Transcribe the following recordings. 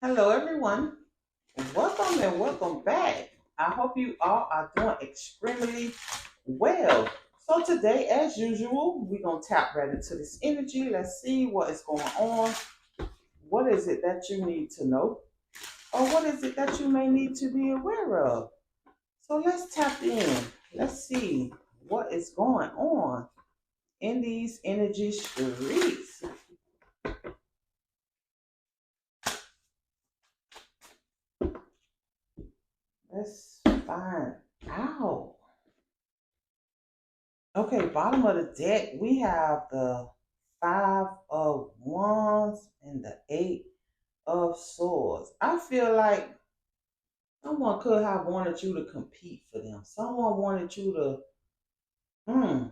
Hello, everyone. Welcome and welcome back. I hope you all are doing extremely well. So, today, as usual, we're going to tap right into this energy. Let's see what is going on. What is it that you need to know? Or what is it that you may need to be aware of? So, let's tap in. Let's see what is going on in these energy streets. Let's find out. Okay, bottom of the deck, we have the Five of Wands and the Eight of Swords. I feel like someone could have wanted you to compete for them. Someone wanted you to, hmm,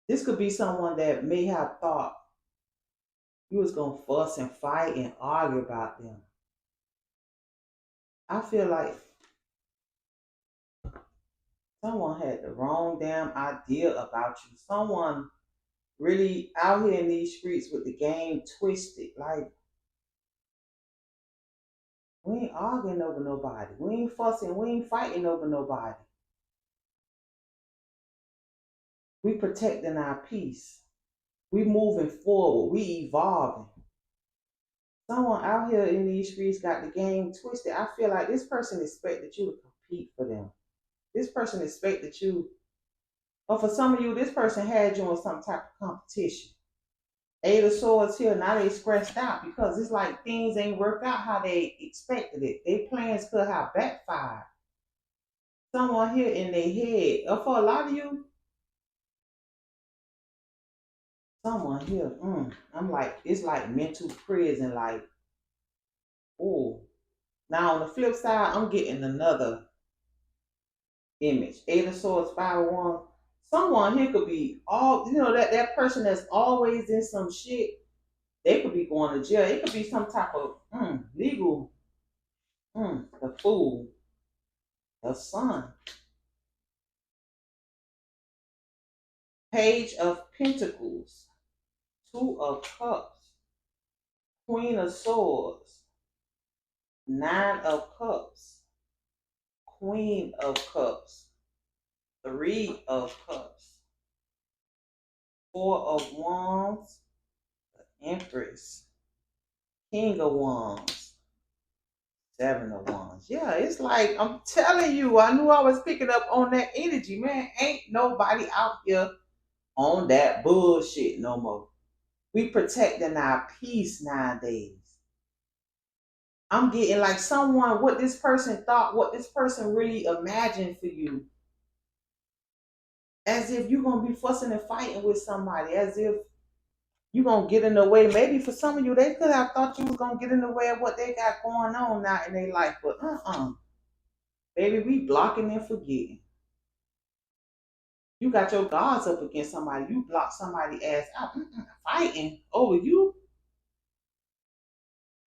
this could be someone that may have thought you was going to fuss and fight and argue about them. I feel like someone had the wrong damn idea about you. Someone really out here in these streets with the game twisted. Like, we ain't arguing over nobody. We ain't fussing. We ain't fighting over nobody. We protecting our peace. We moving forward. We evolving. Someone out here in these streets got the game twisted. I feel like this person expected you to compete for them. This person expected you, or for some of you, this person had you in some type of competition. Eight of Swords here, now they stressed out because it's like things ain't worked out how they expected it. Their plans could have backfired. Someone here in their head, or for a lot of you, someone here, I'm like, it's like mental prison. Like, oh. Now on the flip side, I'm getting another image. Eight of Swords, Five of Wands. Someone here could be that person that's always in some shit. They could be going to jail. It could be some type of legal, the Fool, the Sun, Page of Pentacles, Two of Cups, Queen of Swords, Nine of Cups, Queen of Cups, Three of Cups, Four of Wands, Empress, King of Wands, Seven of Wands. Yeah, it's like I'm telling you, I knew I was picking up on that energy, man. Ain't nobody out here on that bullshit no more. We protecting our peace nowadays. I'm getting like someone, what this person thought, what this person really imagined for you, as if you're gonna be fussing and fighting with somebody, as if you're gonna get in the way. Maybe for some of you, they could have thought you was gonna get in the way of what they got going on now in their life, but baby, we blocking and forgetting. You got your guards up against somebody. You block somebody ass out. Fighting over you.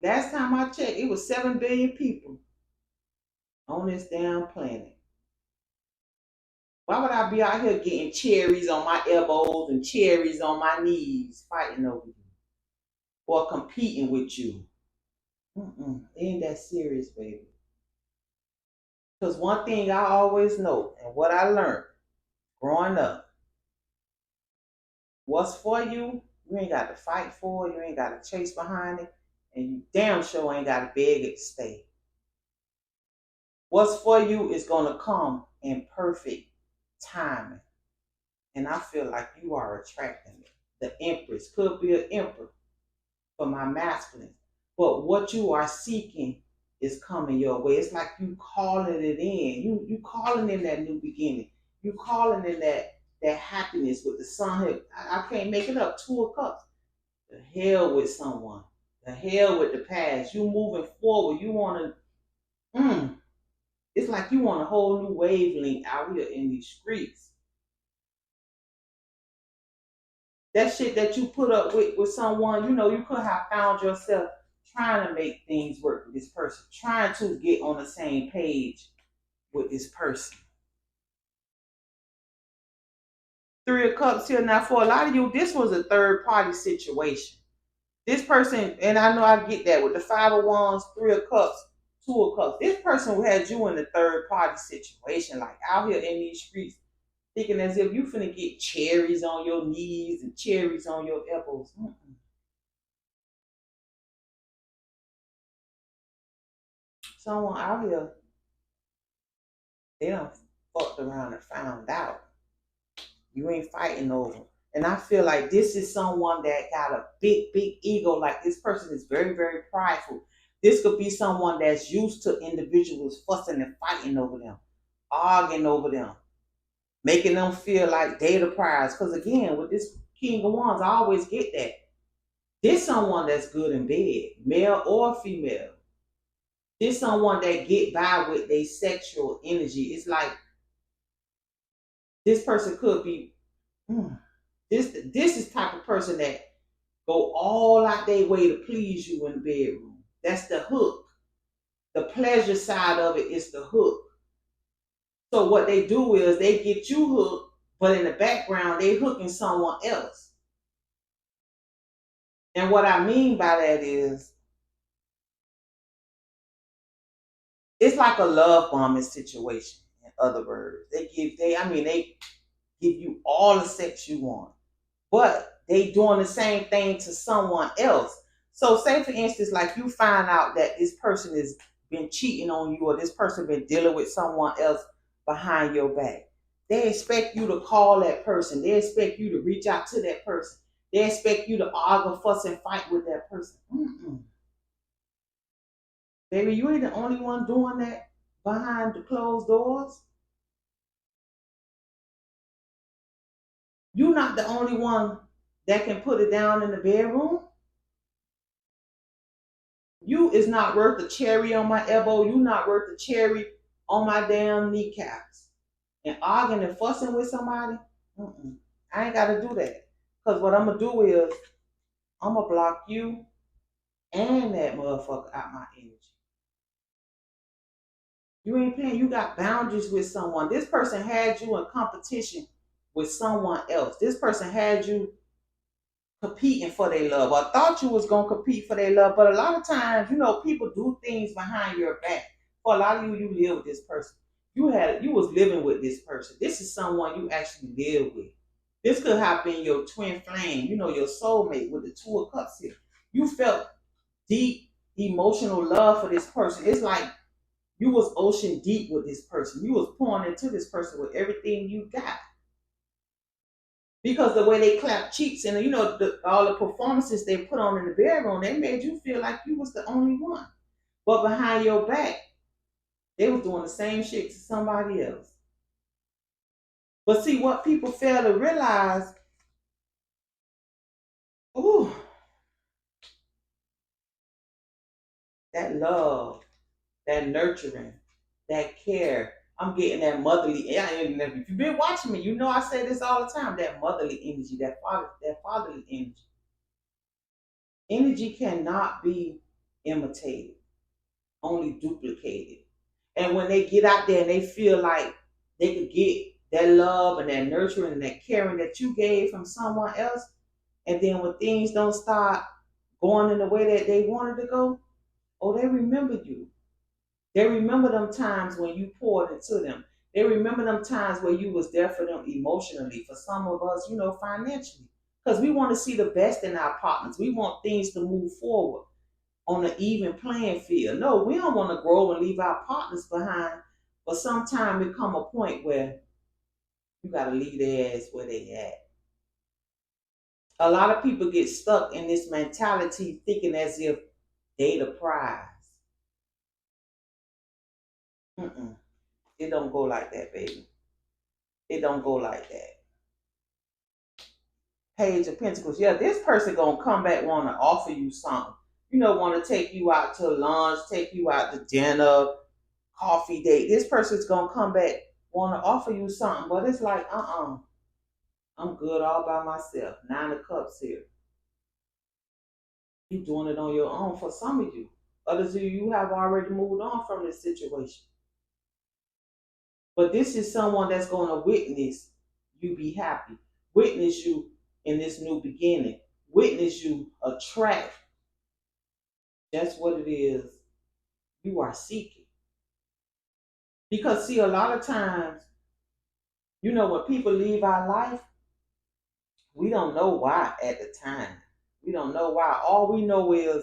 Last time I checked, it was 7 billion people on this damn planet. Why would I be out here getting cherries on my elbows and cherries on my knees fighting over you or competing with you? It ain't that serious, baby. Because one thing I always know and what I learned growing up, what's for you, you ain't got to fight for it, you ain't got to chase behind it, and you damn sure ain't got to beg it to stay. What's for you is going to come in perfect timing. And I feel like you are attracting it. The Empress could be an emperor for my masculine. But what you are seeking is coming your way. It's like you calling it in. You calling in that new beginning. You calling in that happiness with the sun. I can't make it up. Two of Cups. The hell with someone. The hell with the past. You moving forward. You want to. It's like you want a whole new wavelength out here in these streets. That shit that you put up with someone, you could have found yourself trying to make things work with this person, trying to get on the same page with this person. Three of Cups here. Now, for a lot of you, this was a third party situation. This person, and I know I get that with the Five of Wands, Three of Cups, Two of Cups. This person who had you in the third party situation, like out here in these streets, thinking as if you finna get cherries on your knees and cherries on your elbows. Someone out here, they done fucked around and found out. You ain't fighting over. And I feel like this is someone that got a big, big ego. Like this person is very, very prideful. This could be someone that's used to individuals fussing and fighting over them, arguing over them, making them feel like they the prize. Because again, with this King of Wands, I always get that. This someone that's good in bed, male or female. This someone that get by with their sexual energy. It's like this person could be this is type of person that go all out their way to please you in the bedroom. That's the hook. The pleasure side of it is the hook. So what they do is they get you hooked, but in the background they hooking someone else. And what I mean by that is it's like a love bombing situation. In other words, they give you all the sex you want, but they doing the same thing to someone else. So say for instance, like you find out that this person has been cheating on you or this person been dealing with someone else behind your back. They expect you to call that person. They expect you to reach out to that person. They expect you to argue, fuss, and fight with that person. Baby, you ain't the only one doing that behind the closed doors. You're not the only one that can put it down in the bedroom. You is not worth a cherry on my elbow. You not worth a cherry on my damn kneecaps. And arguing and fussing with somebody, I ain't got to do that. Because what I'm going to do is I'm going to block you and that motherfucker out my energy. You ain't playing. You got boundaries with someone. This person had you in competition with someone else. This person had you competing for their love. I thought you was gonna compete for their love, but a lot of times, people do things behind your back. For a lot of you, you live with this person. You was living with this person. This is someone you actually live with. This could have been your twin flame, your soulmate with the Two of Cups here. You felt deep emotional love for this person. It's like you was ocean deep with this person. You was pouring into this person with everything you got. Because the way they clap cheeks and all the performances they put on in the bedroom, they made you feel like you was the only one. But behind your back, they was doing the same shit to somebody else. But see, what people fail to realize, ooh, that love, that nurturing, that care. I'm getting that motherly. If you've been watching me, you know I say this all the time. That motherly energy, that fatherly energy. Energy cannot be imitated, only duplicated. And when they get out there and they feel like they could get that love and that nurturing and that caring that you gave from someone else, and then when things don't start going in the way that they wanted to go, oh, they remember you. They remember them times when you poured into them. They remember them times where you was there for them emotionally, for some of us, financially. Because we want to see the best in our partners. We want things to move forward on an even playing field. No, we don't want to grow and leave our partners behind. But sometimes it come a point where you got to leave their ass where they at. A lot of people get stuck in this mentality thinking as if they the prize. It don't go like that, baby. It don't go like that. Page of Pentacles. Yeah, this person gonna come back want to offer you something. Want to take you out to lunch, take you out to dinner, coffee date. This person's gonna come back want to offer you something, but it's like, I'm good all by myself. Nine of Cups here. You doing it on your own for some of you. Others of you have already moved on from this situation. But this is someone that's going to witness you be happy, witness you in this new beginning, witness you attract That's what it is you are seeking. Because, see, a lot of times, when people leave our life, we don't know why at the time. We don't know why. All we know is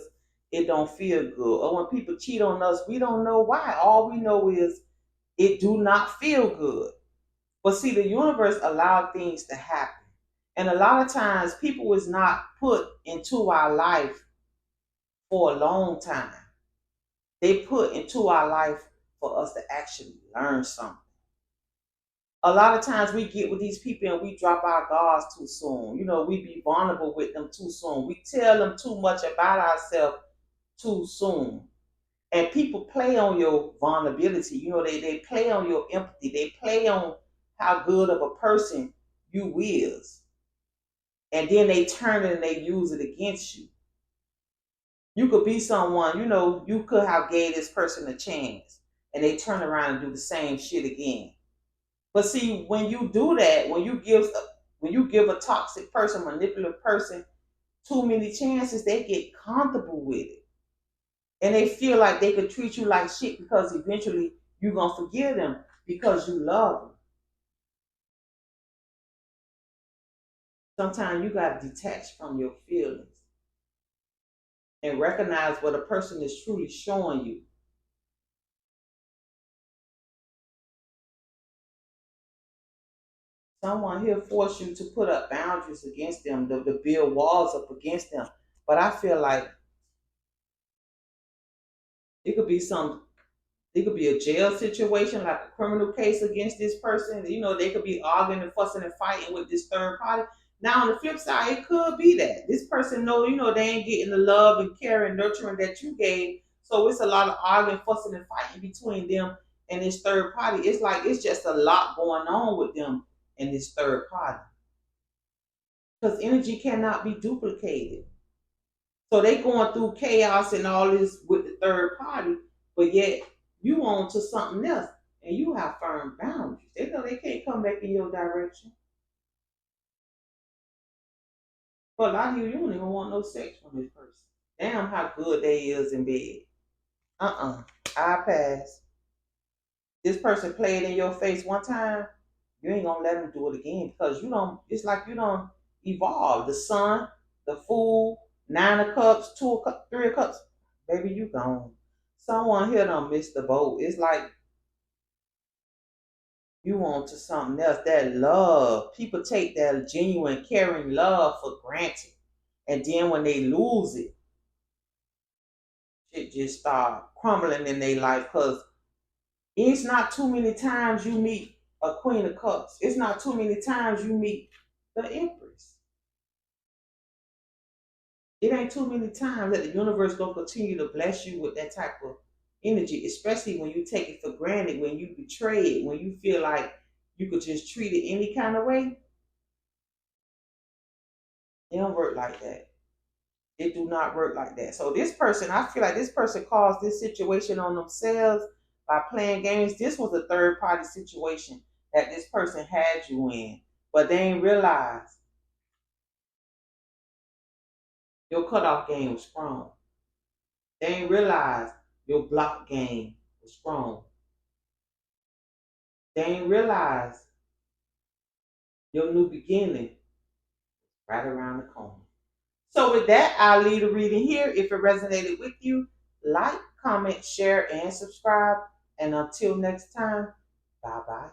it don't feel good. Or when people cheat on us, we don't know why. All we know is it do not feel good. But see, the universe allowed things to happen. And a lot of times people is not put into our life for a long time. They put into our life for us to actually learn something. A lot of times we get with these people and we drop our guards too soon. We be vulnerable with them too soon. We tell them too much about ourselves too soon. And people play on your vulnerability. They play on your empathy. They play on how good of a person you is. And then they turn it and they use it against you. You could be someone, you could have gave this person a chance and they turn around and do the same shit again. But see, when you do that, when you give a toxic person, manipulative person too many chances, they get comfortable with it. And they feel like they could treat you like shit because eventually you're going to forgive them because you love them. Sometimes you got to detach from your feelings and recognize what a person is truly showing you. Someone here force you to put up boundaries against them, to build walls up against them. But I feel like it could be some it could be a jail situation, like a criminal case against this person. They could be arguing and fussing and fighting with this third party. Now, on the flip side, it could be that this person they ain't getting the love and care and nurturing that you gave. So it's a lot of arguing, fussing, and fighting between them and this third party. It's like it's just a lot going on with them and this third party. Because energy cannot be duplicated. So they going through chaos and all this with the third party, but yet you on to something else and you have firm boundaries. They know they can't come back in your direction. But a lot of you don't even want no sex from this person. Damn how good they is in bed. I pass. This person played in your face one time, you ain't gonna let them do it again because you don't. It's like you don't evolve. The sun, the fool, 9 of cups, 2 of cups, 3 of cups. Baby, you gone. Someone here don't miss the boat. It's like you want to something else. That love. People take that genuine, caring love for granted, and then when they lose it, shit just start crumbling in their life. Cause it's not too many times you meet a Queen of Cups. It's not too many times you meet the Empress. It ain't too many times that the universe gonna continue to bless you with that type of energy, especially when you take it for granted, when you betray it, when you feel like you could just treat it any kind of way. It don't work like that. It do not work like that. So this person, I feel like this person caused this situation on themselves by playing games. This was a third party situation that this person had you in, but they ain't realize your cutoff game was strong. They ain't realize your block game was strong. They ain't realize your new beginning right around the corner. So with that, I'll leave the reading here. If it resonated with you, like, comment, share, and subscribe. And until next time, bye bye.